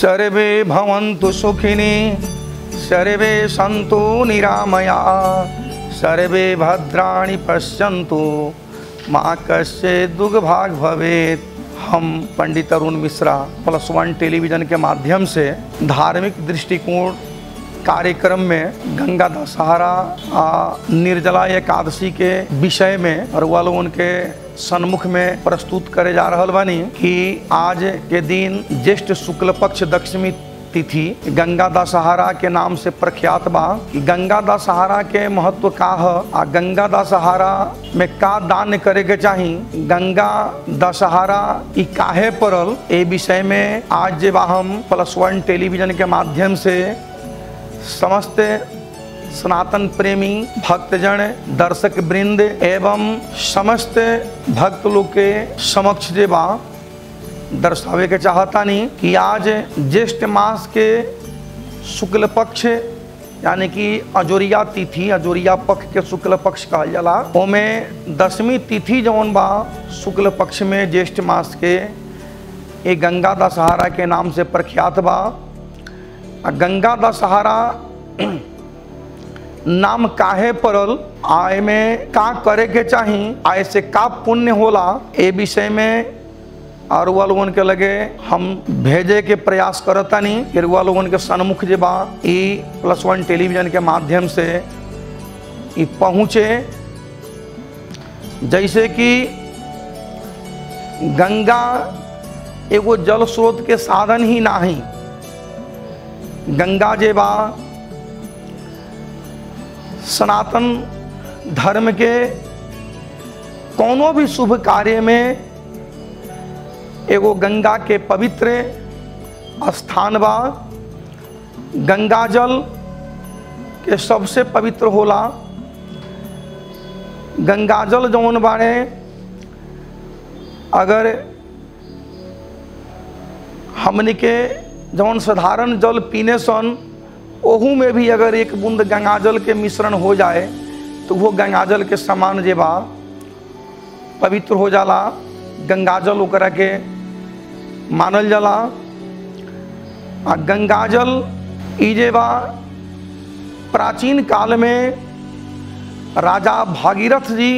Survey भवन्तु सुखिनी survey सन्तु निरामया survey भद्राणि पश्यन्तु माँ कश्चित् दुर्भाग भवेत्। हम पंडित अरुण मिश्रा +1 टेलीविज़न के माध्यम से धार्मिक दृष्टिकोण कार्यक्रम में गंगा दशहरा निर्जला एकादशी के विषय में और वालों उनके सन्मुख में प्रस्तुत करे जा रहल बानी कि आज के दिन ज्येष्ठ शुक्ल पक्ष दशमी तिथि गंगा दशहरा के नाम से प्रख्यात बा। गंगा दशहरा के महत्व का है आ गंगा दशहरा में का दान करे के चाही, गंगा दशहरा ई काहे पड़ल, ए विषय में आज जे बा हम +1 टेलीविज़न के माध्यम से समस्त सनातन प्रेमी भक्तजन दर्शक वृंद एवं समस्त भक्त लोग के समक्ष जे बा दर्शावे के चाहता नहीं कि आज ज्येष्ठ मास के शुक्ल पक्ष यानी कि अजोरिया तिथि, अजोरिया पक्ष के शुक्ल पक्ष कहल जाला, ओमे दशमी तिथि जौन बा शुक्ल पक्ष में ज्येष्ठ मास के ये गंगा दशहरा के नाम से प्रख्यात बा। गंगा दशहरा नाम काहे पड़ल, आय में का करे के चाही, आय से का पुण्य होला, ए विषय में और वह लोगन के लगे हम भेजे के प्रयास करतानी। फिर वह लोगन के सन्मुख जे बा ई +1 टेलीविज़न के माध्यम से ई पहुँचे। जैसे कि गंगा एगो जल स्रोत के साधन ही नाही, गंगा जे बा सनातन धर्म के कोनो भी शुभ कार्य में एगो गंगा के पवित्र स्थान बा। गंगा जल के सबसे पवित्र होला। गंगा जल जौन बारे अगर हमने के जौन साधारण जल पीने सन ओहू में भी अगर एक बूंद गंगा जल के मिश्रण हो जाए तो वो गंगा जल के समान जे बा पवित्र हो जाला। गंगा जल ओकरा के मानल जाला। आ गंगा जल ई जे बा प्राचीन काल में राजा भागीरथ जी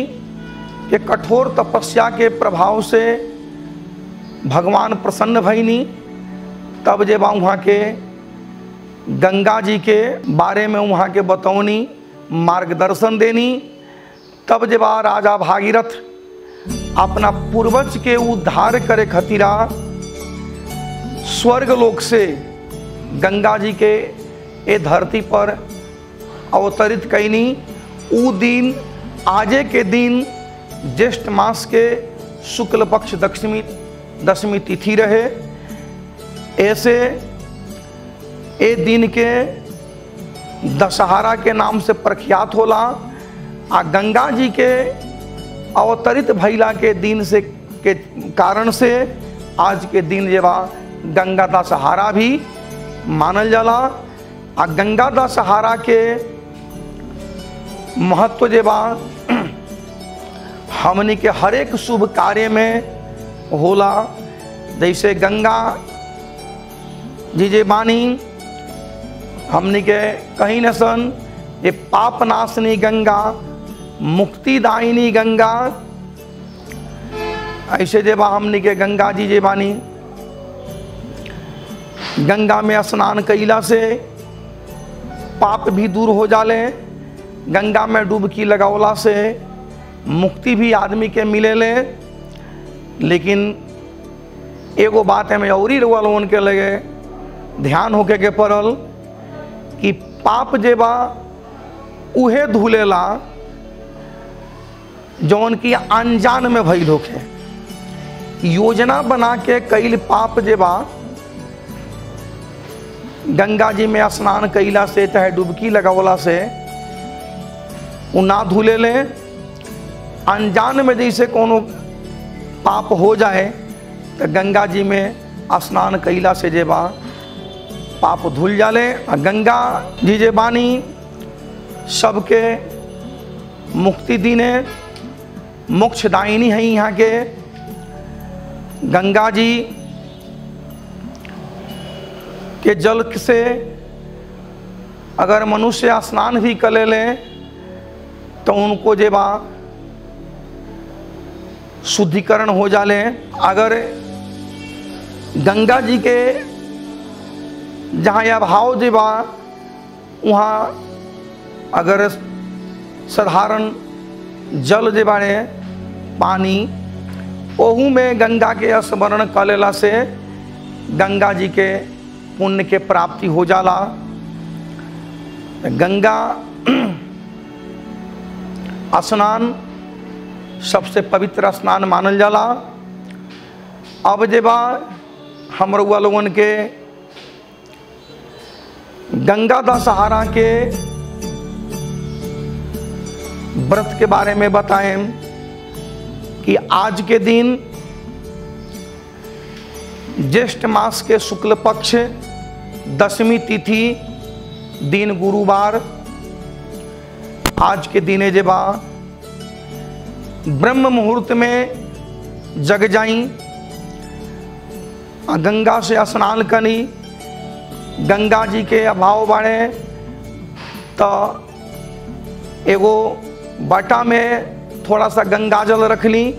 के कठोर तपस्या के प्रभाव से भगवान प्रसन्न भईनी, तब जे बा वहाँ के गंगा जी के बारे में वहाँ के बतौनी, मार्गदर्शन देनी। तब जे बा राजा भागीरथ अपना पूर्वज के उद्धार करे खतीरा स्वर्ग लोक से गंगा जी के ए धरती पर अवतरित कैनी। उ दिन आजे के दिन ज्येष्ठ मास के शुक्ल पक्ष दशमी तिथि रहे। ऐसे ए दिन के दशहरा के नाम से प्रख्यात होला। आ गंगा जी के अवतरित भैला के दिन से के कारण से आज के दिन जे बा गंगा दशहरा भी मानल जाला। आ गंगा दशहरा के महत्व जे बा हमनी के हर एक शुभ कार्य में होला। जैसे गंगा जी जे बानी हमनी के कहीं न सन ये पाप नाशनी गंगा, मुक्तिदायिनी गंगा, ऐसे जे बा हमनी के गंगा जी जे बानी गंगा में स्नान कैला से पाप भी दूर हो जाले। गंगा में डुबकी लगावला से मुक्ति भी आदमी के मिलेले। लेकिन एगो बात है में औरी लोगन के लगे ध्यान होके के पड़ल कि पाप जे बा उहे धुलेला जौन की अनजान में भइल होके। योजना बना के कईल पाप जे बा गंगा जी में स्नान कैला से चाहे डुबकी लगावला से उ ना धुलेले। अनजान में जैसे कोनो पाप हो जाए तो गंगा जी में स्नान कैला से जे बा पाप धुल जाले। गंगा जी जे बानी सबके मुक्ति दीने मोक्षदायिनी है। यहाँ के गंगा जी के जल से अगर मनुष्य स्नान भी कर ले तो उनको जे बा शुद्धिकरण हो जाले। अगर गंगा जी के जहाँ अभाव जे बा वहाँ अगर साधारण जल जे बारे पानी ओहू में गंगा के स्मरण कर लेला से गंगा जी के पुण्य के प्राप्ति हो जाला। गंगा स्नान सबसे पवित्र स्नान मानल जाला। अब जे बा हम रउआ लोगन के गंगा दशहरा के व्रत के बारे में बताएं कि आज के दिन ज्येष्ठ मास के शुक्ल पक्ष दशमी तिथि दिन गुरुवार आज के दिने जे बा ब्रह्म मुहूर्त में जग जाई, गंगा से स्नान करी। गंगा जी के अभाव बाड़े तो एगो बटा में थोड़ा सा गंगा जल रख ली,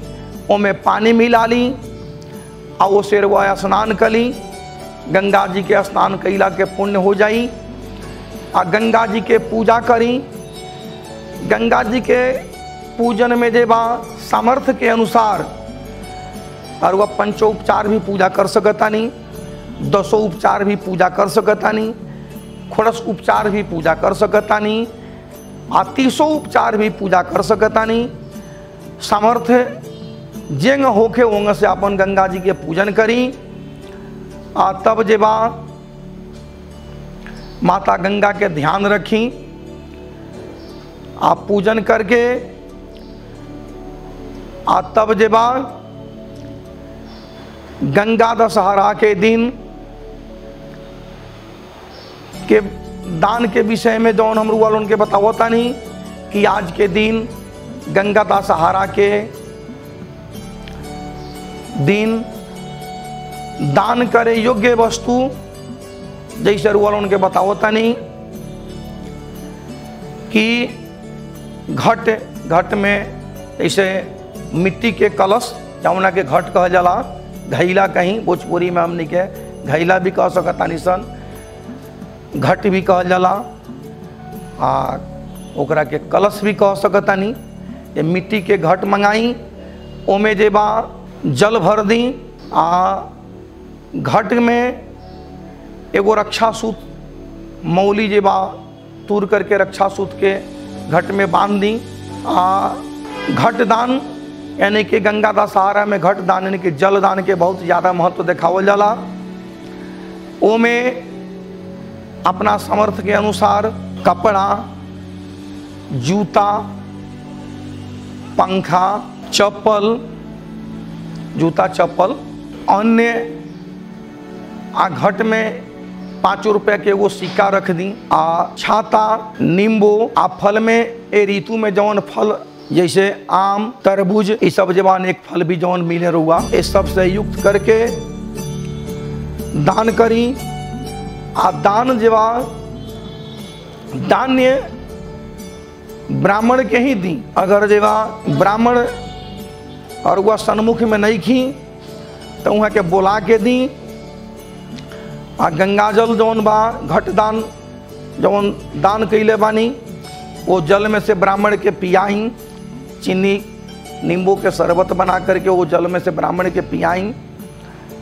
ओमे पानी मिला ली और वो से वो स्नान करी। गंगा जी के स्नान कैला के पुण्य हो जाई। आ गंगा जी के पूजा करी। गंगा जी के पूजन में जे बा सामर्थ्य के अनुसार और वह पंचोपचार भी पूजा कर सकतानी, 10 उपचार भी पूजा कर सकतानी, खोड़स उपचार भी पूजा कर सकतानी, 30 उपचार भी पूजा कर सकतानी। सामर्थ्य जेंग होके ओंग से अपन गंगा जी के पूजन करी। तब जे बा माता गंगा के ध्यान रखी। आप पूजन करके तब जे बा गंगा दशहरा के दिन के दान के विषय में जौन हम रुआ लोगन के बतावता नहीं कि आज के दिन गंगा दशहरा के दिन दान करे योग्य वस्तु जैसे रुआ लोगन के बतावता नहीं कि घट में जैसे मिट्टी के कलश जमुना के घट कह जाला, घैला कहीं भोजपुरी में हमने के घैला भी कह सकतानी सन, घट भी कह जाला, ओकरा के कलश भी कह सकतानी। ये मिट्टी के घट मंगाई, ओमे जे बा जल भर दी। घट में एगो रक्षा सूत मौली जे बा तूर करके रक्षा सूत के घट में बांध दी। घट दान यानी कि गंगा दशहरा में घट दान यानी कि जल दान के बहुत ज़्यादा महत्व देखावल जाला। ओ में अपना सामर्थ्य के अनुसार कपड़ा, जूता, पंखा, चप्पल, जूता चप्पल, अन्य घट में 5 रुपये के वो सिक्का रख दी। छाता, नींबू, फल में ए ऋतु में जौन फल जैसे आम, तरबूज, ये सब जवान एक फल भी जौन मिले रुआ, ये सब से युक्त करके दान करी। दान जवा दान्य ब्राह्मण के ही दी। अगर जेवा ब्राह्मण और वह सन्मुख में नहीं खी तो वहाँ के बोला के दी। गंगा जल जौन बा घट दान जौन दान कैले बानी वो जल में से ब्राह्मण के पियाई। चीनी नींबू के शरबत बना करके वो जल में से ब्राह्मण के पियाई।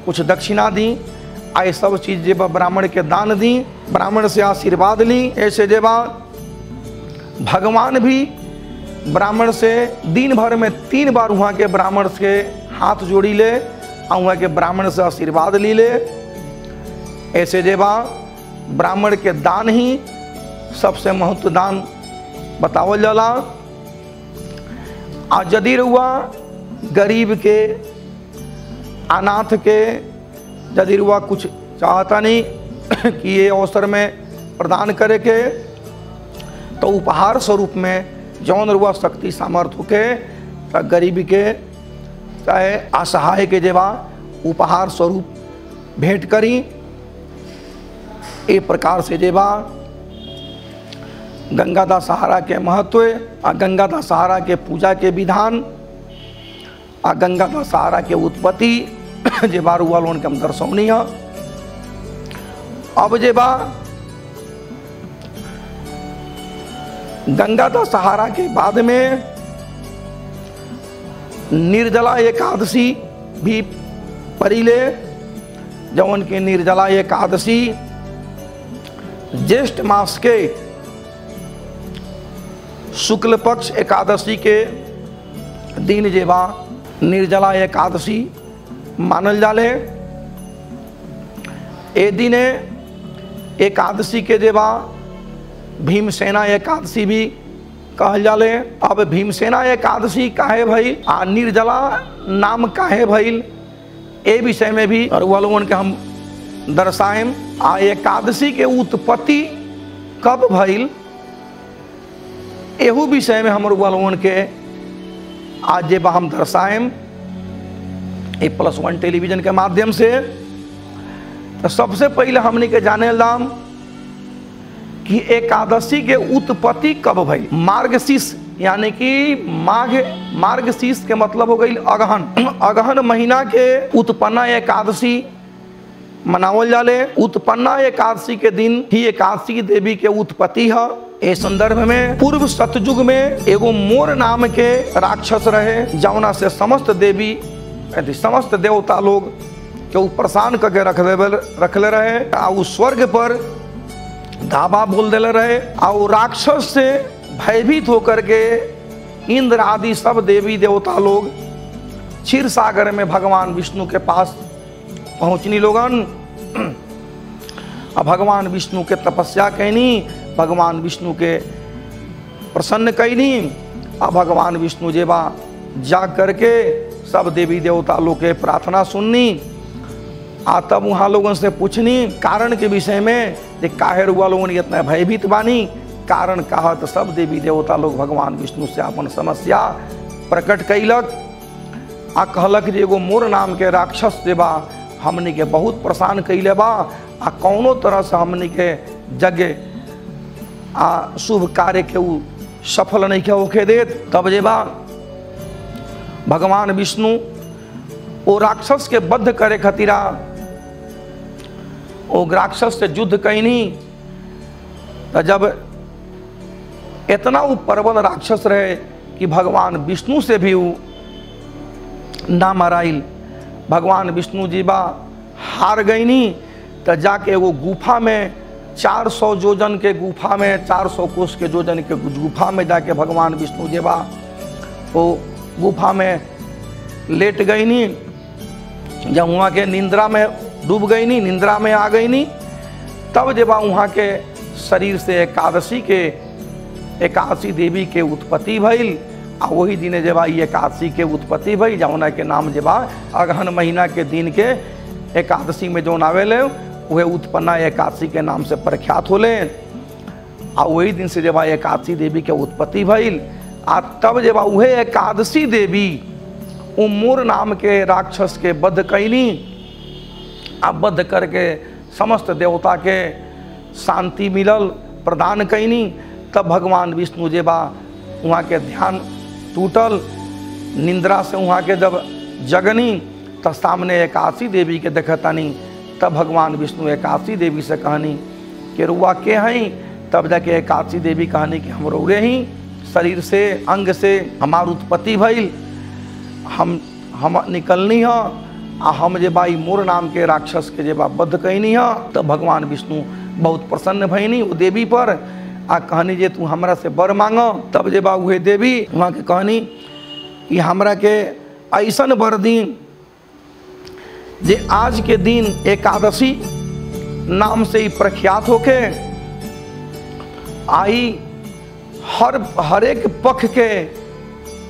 कुछ दक्षिणा दी। ये सब चीज़ जे बा ब्राह्मण के दान दी, ब्राह्मण से आशीर्वाद ली। ऐसे जे बा भगवान भी ब्राह्मण से दिन भर में 3 बार वहाँ के ब्राह्मण से हाथ जोड़ी ले और वहाँ के ब्राह्मण से आशीर्वाद ली ले। ऐसे जे बा ब्राह्मण के दान ही सबसे महत्व दान बतावल जाला। यदि रुआ गरीब के, अनाथ के यदि रुआ कुछ चाहता नहीं कि ये अवसर में प्रदान करे के तो उपहार स्वरूप में जौन रुआ शक्ति सामर्थ्य के गरीब के चाहे असहाय के जेवा उपहार स्वरूप भेंट करी। ए प्रकार से जे बा गंगा दशहरा के महत्व आ गंगा दशहरा के पूजा के विधान आ गंगा दशहरा के उत्पत्ति जे बा रुआ लोगन के हम दर्शौनी है। अब जे बा गंगा दशहरा के बाद में निर्जला एकादशी भी परिले, जौन की निर्जला एकादशी ज्येष्ठ मास के शुक्ल पक्ष एकादशी के दिन जे बा निर्जला एकादशी मानल जाले। ए दिने एकादशी के जे बा भीमसेना एकादशी भी कहल जाले। अब भीमसेना एकादशी काहे भइल आ निर्जला नाम काहे भइल, ए विषय में भी लोगन के हम दर्शाएम। आ एकादशी के उत्पत्ति कब भइल, एहू विषय में हम लोगन के आज जे बा हम दर्शाएम A+1 टेलीविजन के माध्यम से। तो सबसे पहले हमने के जाने दाम कि एकादशी के उत्पत्ति कब भई। मार्गशीर्ष यानी कि मार्गशीर्ष के मतलब हो गई अगहन। अगहन महीना के उत्पन्ना एकादशी मनावल जाले। उत्पन्ना एकादशी के दिन ही एकादशी देवी के उत्पत्ति है। इस संदर्भ में पूर्व सतयुग में एगो मोर नाम के राक्षस रहे, जौना से समस्त देवी समस्त देवता लोग के परेशान करके रखले रहे। आ स्वर्ग पर धावा बोल देले रहे। और राक्षस से भयभीत होकर के इंद्र आदि सब देवी देवता लोग क्षीर सागर में भगवान विष्णु के पास पहुँचनी लोगन। अब भगवान विष्णु के तपस्या कैनी, भगवान विष्णु के प्रसन्न कैनी। अब भगवान विष्णु जे बा जा करके सब देवी देवता लोग के प्रार्थना सुननी। आ तब वहाँ लोगों से पूछनी कारण के विषय में, जे काहे रुआ लोगन इतना भयभीत बानी, कारण कहा। तो सब देवी देवता लोग भगवान विष्णु से अपन समस्या प्रकट कैलक। आ कहलक जे एगो मोर नाम के राक्षस जे बा हमने के बहुत परेशान कैले बा। आ कौनो तरह से हमने के यज्ञ आ शुभ कार्य के उ सफल नहीं के होके देत। तब जे बा भगवान विष्णु वो राक्षस के बद्ध करे खतीरा वो राक्षस से युद्ध कैनी। तो जब इतना वो प्रबल राक्षस रहे कि भगवान विष्णु से भी वो ना मराइल, भगवान विष्णु जी बा हार गईनी। तो जाके वो गुफा में 400 जोजन के गुफा में 400 कोस के जोजन के गुफा में जाके भगवान विष्णु जी बा वो गुफा में लेट गईनी। जब वहाँ के निंद्रा में डूब गईनी, निंद्रा में आ गईनी, तब जब वहाँ के शरीर से एकादशी देवी के उत्पत्ति भइल। आ वही दिन जब एकादशी के उत्पत्ति भई, जौना के नाम जब अगहन महीना के दिन के एकादशी में जौन आवेले वह उत्पन्ना एकादशी के नाम से प्रख्यात होले। आ वही दिन से जब एकादशी देवी के उत्पत्ति भइल। आ तब जब वह एकादशी देवी वो मोर नाम के राक्षस के बद्ध कैनी। आ बद्ध करके समस्त देवता के शांति मिलल, प्रदान कैनी। तब भगवान विष्णु जे बा वहाँ के ध्यान टूटल, निंद्रा से वहाँ के जब जगनी तब सामने एकादशी देवी के देखतानी। तब भगवान विष्णु एकादशी देवी से कहनी कि रुआ के हैं। तब जाके एकादशी देवी कहनी कि हम रौरे ही शरीर से अंग से हमार उत्पत्ति भइल, हम निकलनी है। आ हम जे बाई मोर नाम के राक्षस के जे बा बद्ध कैनी है। तब भगवान विष्णु बहुत प्रसन्न भइनी वो देवी पर। आ कहनी जे तू हमरा से बर मांग। तब जे बा उहे देवी वहाँ के कहनी कि हमरा के ऐसन बर दी जे आज के दिन एकादशी नाम से ही प्रख्यात होके आई हर एक पख के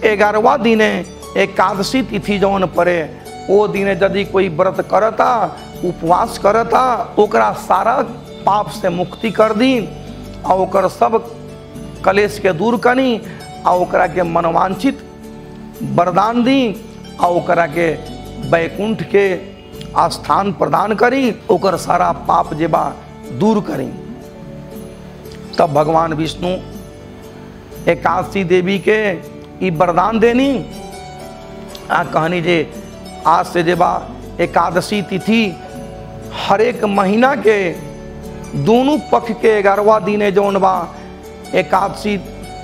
11वां दिने एकादशी तिथि जौन पड़े वो दिने यदि कोई व्रत करता, उपवास करता, ओकरा सारा पाप से मुक्ति कर दी और ओकर सब कलेश के दूर करी और ओकरा के मनोवांछित वरदान दी और ओकरा के वैकुंठ के स्थान प्रदान करी, ओकर सारा पाप जे बा दूर करी। तब भगवान विष्णु एकादशी देवी के ई वरदान देनी आ कहनी जे आज से जे बा एकादशी तिथि हर एक महीना के दोनों पक्ष के 11वां दिने जौन बा एकादशी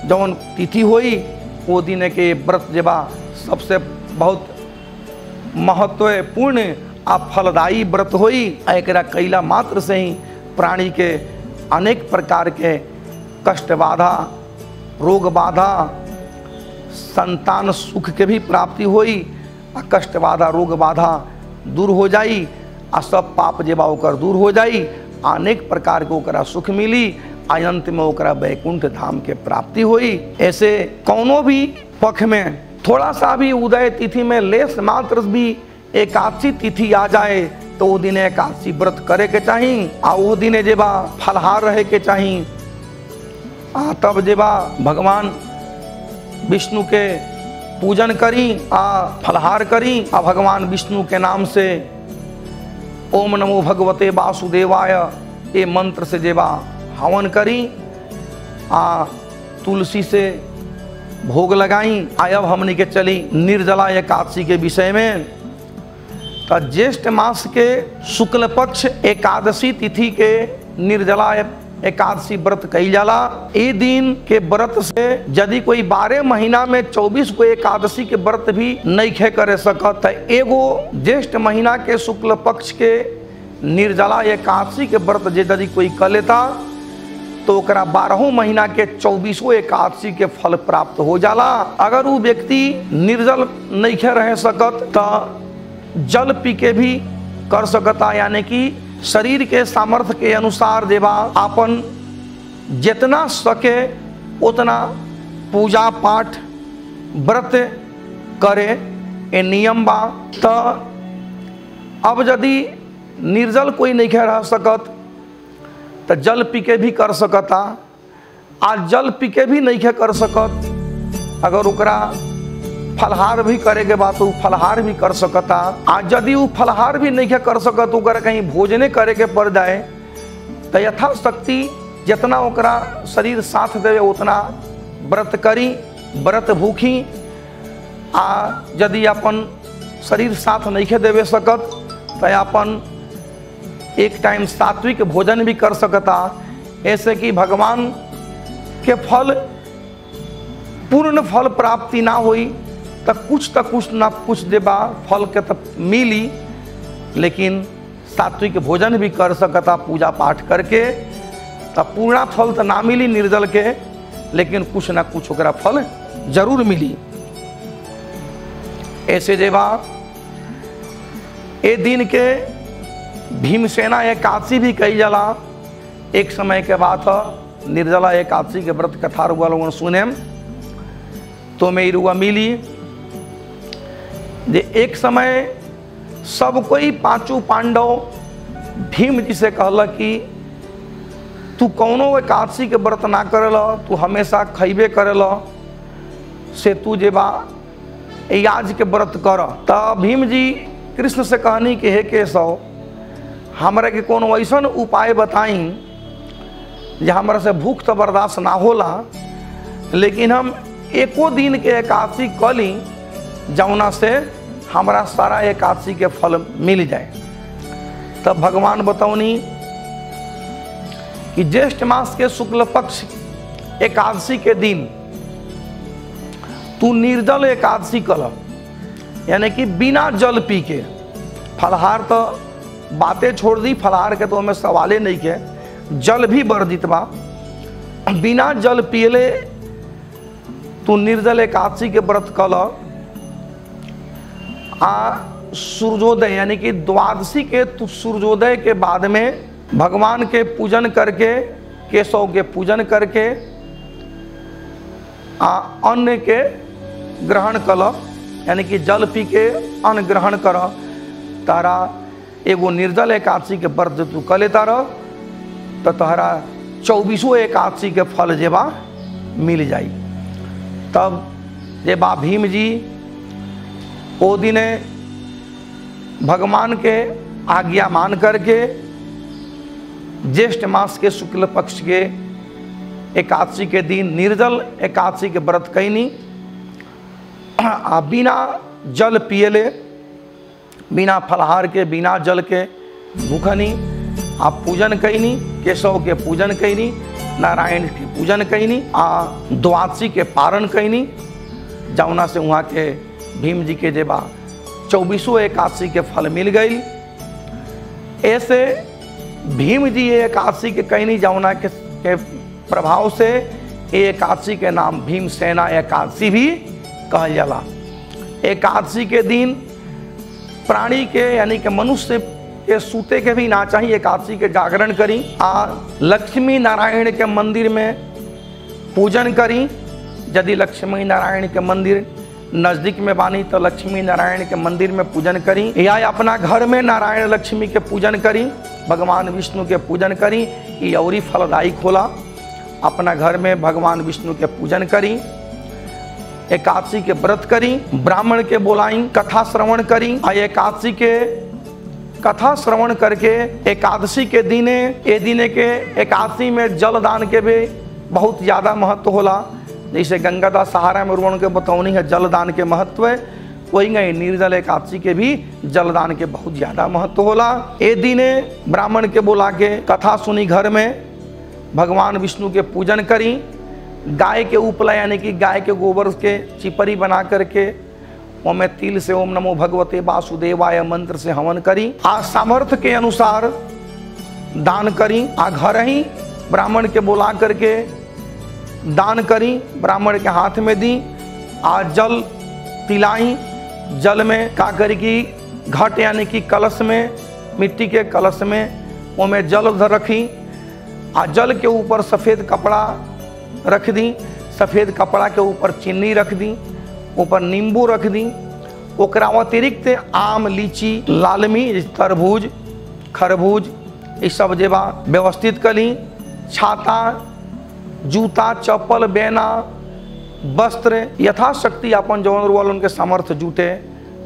जौन तिथि होई वो दिन के व्रत जे बा सबसे बहुत महत्वपूर्ण आ फलदायी व्रत होई। एकरा कैला मात्र से ही प्राणी के अनेक प्रकार के कष्ट बाधा, रोग बाधा, संतान सुख के भी प्राप्ति होई आ कष्ट बाधा, रोग बाधा दूर हो जाई आ सब पाप जे बा ओकर दूर हो जाई। अनेक प्रकार के ओकरा सुख मिली आ अंत में ओकरा वैकुंठ धाम के प्राप्ति होई। ऐसे कौनो भी पक्ष में थोड़ा सा भी उदय तिथि में लेस मात्र भी एकादशी तिथि आ जाए तो वो दिन एकादशी व्रत करे के चाही आ वो दिन जे बा फलहार रहे के चाही। आ तब जे बा भगवान विष्णु के पूजन करी आ फलहार करी आ भगवान विष्णु के नाम से ओम नमो भगवते वासुदेवाय ये मंत्र से जे बा हवन करी आ तुलसी से भोग लगाई। अब हमने के चली निर्जला एकादशी के विषय में। तो ज्येष्ठ मास के शुक्ल पक्ष एकादशी तिथि के निर्जला एकादशी व्रत कही जाला। ए दिन के व्रत से यदि कोई 12 महीना में 24 को एकादशी के व्रत भी नहीं खे करे सकत है, एगो ज्येष्ठ महीना के शुक्ल पक्ष के निर्जला एकादशी के व्रत यदि कोई कर लेता तो ओकरा 12 महीना के 24 एकादशी के फल प्राप्त हो जाला। अगर वो व्यक्ति निर्जल नहीं खे रह सकत तो जल पी के भी कर सकता, यानी कि शरीर के सामर्थ्य के अनुसार देवा अपन जितना सके उतना पूजा पाठ व्रत करे ए नियम बा। तो अब यदि निर्जल कोई नहीं रह सकत तो जल पी के भी कर सकता, आज जल पी के भी नहीं कर सकत अगर ओकरा फलहार भी करे के बाद तो फलहार भी कर सकता। आज यदि वो फलहार भी नहीं कर सकत ओकरा कहीं भोजने करे के पड़ जाए तो यथाशक्ति जितना ओकरा शरीर साथ देवे उतना व्रत करी, व्रत भूखी। आ यदि अपन शरीर साथ नहीं देवे सकत तो अपन एक टाइम सात्विक भोजन भी कर सकता। ऐसे कि भगवान के फल पूर्ण फल प्राप्ति ना हुई तो कुछ ना कुछ देबा फल के तो मिली, लेकिन सात्विक भोजन भी कर सकता पूजा पाठ करके। तो पूर्ण फल तो ना मिली निर्जल के, लेकिन कुछ ना कुछ ओकरा फल जरूर मिली। ऐसे देवा ए दिन के भीमसेना एकादशी भी कही जाला। एक समय के बाद निर्जला एकादशी के व्रत कथा रुआ लोगन सुने तो मैं रुआ मिली जे एक समय सब कोई पांचों पांडव भीम जी से कहला कि तू कौनो एकादशी के व्रत ना करेला, तू हमेशा खैबे करेला, से तू जे बा आज के व्रत कर। तब भीम जी कृष्ण से कहनी कि हे केशव, हमरा के कोनो ऐसा उपाय बताई जे हमरा से भूख तो बर्दाश्त ना होला, लेकिन हम एको दिन के एकादशी कली जौना से हमरा सारा एकादशी के फल मिल जाए। तब भगवान बतौनी कि ज्येष्ठ मास के शुक्ल पक्ष एकादशी के दिन तू निर्जल एकादशी कल, यानी कि बिना जल पी के। फलहार तो बातें छोड़ दी, फलहार के तो हमें सवाले नहीं के, जल भी वर्जित बा। बिना जल पियले तू निर्जल एकादशी के व्रत कल आ सूर्योदय यानी कि द्वादशी के तू सूर्योदय के बाद में भगवान के पूजन करके, केशव के पूजन करके आ अन्न के ग्रहण कल, यानी कि जल पी के अन्न ग्रहण कर। तारा एगो निर्जल एकादशी के व्रत तू कर लेता रह तो तोहरा 24 एकादशी के फल जेबा मिल जाई। तब जेबा भीम जी ओ दिने भगवान के आज्ञा मान करके ज्येष्ठ मास के शुक्ल पक्ष के एकादशी के दिन निर्जल एकादशी के व्रत कैनी। आ बिना जल पियले, बिना फलहार के, बिना जल के भूखनी। आप पूजन कैनी, केशव के पूजन कैनी, नारायण के पूजन कैनी। आ द्वादशी के पारण कैनी, जौना से वहाँ के भीम जी के जेबा 24 एकादशी के फल मिल गई। ऐसे भीम जी ये एकादशी के कैनी, जौना के प्रभाव से ये एकादशी के नाम भीमसेना एकादशी भी कहल जाला। एकादशी के दिन प्राणी के यानी कि मनुष्य के सूते के भी ना चाहिए, एकादशी के जागरण करी। आ लक्ष्मी नारायण के मंदिर में पूजन करी। यदि लक्ष्मी नारायण के मंदिर नजदीक में बानी तो लक्ष्मी नारायण के मंदिर में पूजन करी, या अपना घर में नारायण लक्ष्मी के पूजन करी, भगवान विष्णु के पूजन करी। ये और फलदायी खोला। अपना घर में भगवान विष्णु के पूजन करी, एकादशी के व्रत करी, ब्राह्मण के बोलाई, कथा श्रवण करी। आ एकादशी के कथा श्रवण करके एकादशी के दिने के एकादशी में जल दान के भी बहुत ज़्यादा महत्व होला। जैसे गंगादास सहारा में उर्वण के बतौनी है जल दान के महत्व, वही निर्जल एकादशी के भी जल दान के बहुत ज़्यादा महत्व होला। ए दिने ब्राह्मण के बोला के कथा सुनी, घर में भगवान विष्णु के पूजन करी। गाय के उपला यानी कि गाय के गोबर के चिपरी बना करके ओमे तिल से ओम नमो भगवते वासुदेवाय मंत्र से हवन करी। आ सामर्थ्य के अनुसार दान करी। आ घर ही ब्राह्मण के बुला करके दान करी, ब्राह्मण के हाथ में दी। आ जल पिलाई। जल में का करी कि घट यानी कि कलश में, मिट्टी के कलश में ओमे जल उधर रखी। आ जल के ऊपर सफ़ेद कपड़ा रख दी, सफ़ेद कपड़ा के ऊपर चीनी रख दी, ऊपर नींबू रख दी। ओकरा अतिरिक्त आम, लीची, लालमी, तरबूज, खरबूज ये सब जेबा व्यवस्थित करी। छाता, जूता, चप्पल, बेना, वस्त्र यथाशक्ति अपन जौन वाल उनके सामर्थ्य जूटे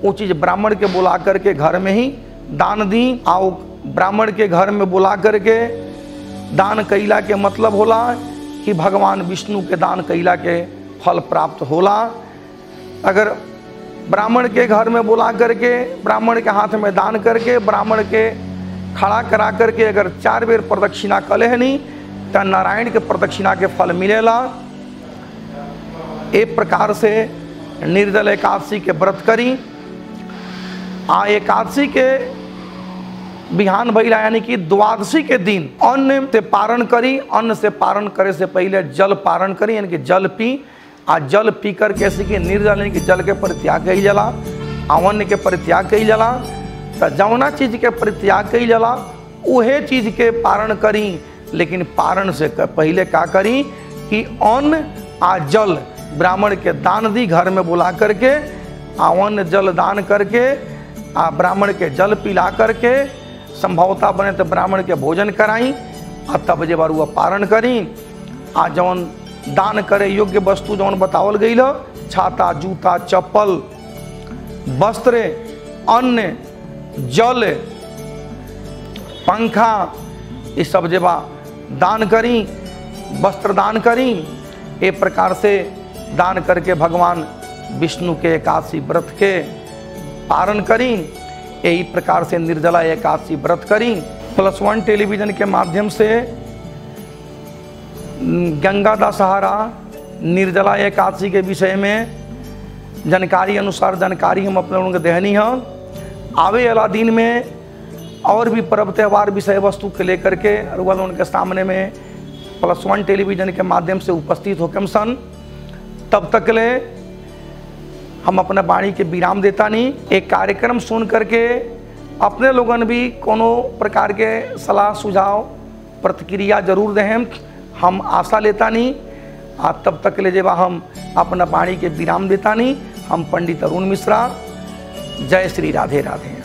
वो चीज़ ब्राह्मण के बुला करके घर में ही दान दी। आओ ब्राह्मण के घर में बुला करके दान कैला के मतलब होला कि भगवान विष्णु के दान कैला के फल प्राप्त होला। अगर ब्राह्मण के घर में बुला करके ब्राह्मण के हाथ में दान करके ब्राह्मण के खड़ा करा करके अगर 4 बेर प्रदक्षिणा कले है नहीं तो नारायण के प्रदक्षिणा के फल मिलेला। एक प्रकार से निर्जल एकादशी के व्रत करी। आ एकादशी के बिहान भैला यानी कि द्वादशी के दिन अन्न से पारण करी। अन्न से पारण करे से पहले जल पारण करी यानी कि जल पी। आ जल पी कर कैसे कि निर्जल यानी कि जल के परित्याग कई जला, अन्न के परित्याग कई जला। तो जौना चीज के परित्याग कई जला उहे चीज के पारण करी। लेकिन पारण से पहले का करी कि अन्न आ जल ब्राह्मण के दान दी, घर में बुला करके अन्न जल दान करके आ ब्राह्मण के जल पिला करके संभवता बने तो ब्राह्मण के भोजन कराई। आ तब जे बार पारण करी। आ जौन दान करे योग्य वस्तु जौन बतावल गई हो, छाता, जूता, चप्पल, वस्त्र, अन्न, जल, पंखा ये सब जेबा दान करी, वस्त्र दान करी। एक प्रकार से दान करके भगवान विष्णु के एकादशी व्रत के पारण करी। यही प्रकार से निर्जला एकादशी व्रत करी। +1 टेलीविज़न के माध्यम से गंगा दशहरा निर्जला एकादशी के विषय में जानकारी अनुसार जानकारी हम अपने लोगों को देहनी है। आवे वाला दिन में और भी पर्व त्यौहार विषय वस्तु के लेकर के अरुआ उनके सामने में +1 टेलीविज़न के माध्यम से उपस्थित होकर सन। तब तक ले हम अपना वाणी के विराम देता नहीं। एक कार्यक्रम सुन करके अपने लोगन भी कोनो प्रकार के सलाह सुझाव प्रतिक्रिया जरूर दें, हम आशा लेता नहीं। तब तक ले जेबा हम अपना वाणी के विराम देता नहीं। हम पंडित अरुण मिश्रा। जय श्री राधे राधे।